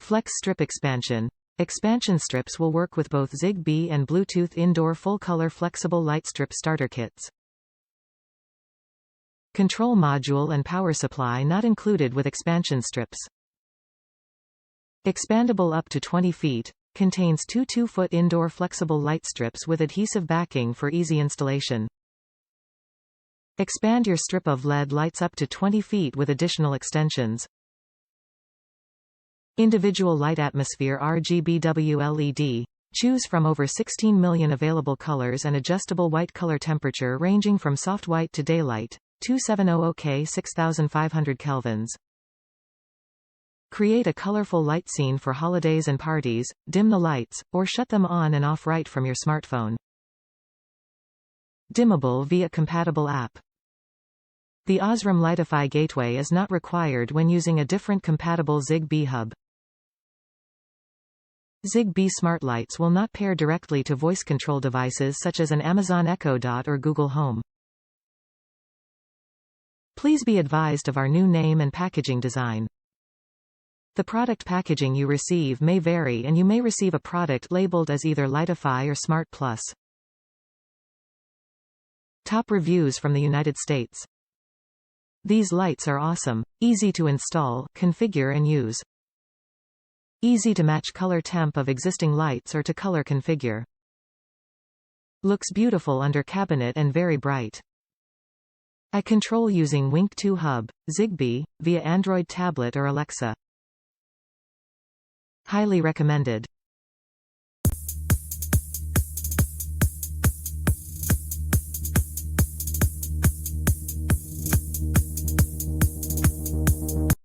Flex strip expansion. Expansion strips will work with both ZigBee and Bluetooth indoor full-color flexible light strip starter kits. Control module and power supply not included with expansion strips. Expandable up to 20 feet. Contains two 2-foot indoor flexible light strips with adhesive backing for easy installation. Expand your strip of LED lights up to 20 feet with additional extensions. Individual Light Atmosphere RGBW LED. Choose from over 16 million available colors and adjustable white color temperature ranging from soft white to daylight. 2700 K 6500 kelvins. Create a colorful light scene for holidays and parties, dim the lights, or shut them on and off right from your smartphone. Dimmable via compatible app. The Osram Lightify gateway is not required when using a different compatible ZigBee hub. ZigBee smart lights will not pair directly to voice control devices such as an Amazon Echo Dot or Google Home. Please be advised of our new name and packaging design. The product packaging you receive may vary and you may receive a product labeled as either Lightify or Smart Plus. Top reviews from the United States. These lights are awesome, easy to install, configure and use. Easy to match color temp of existing lights or to color configure. Looks beautiful under cabinet and very bright. I control using Wink 2 hub, ZigBee, via Android tablet or Alexa. Highly recommended.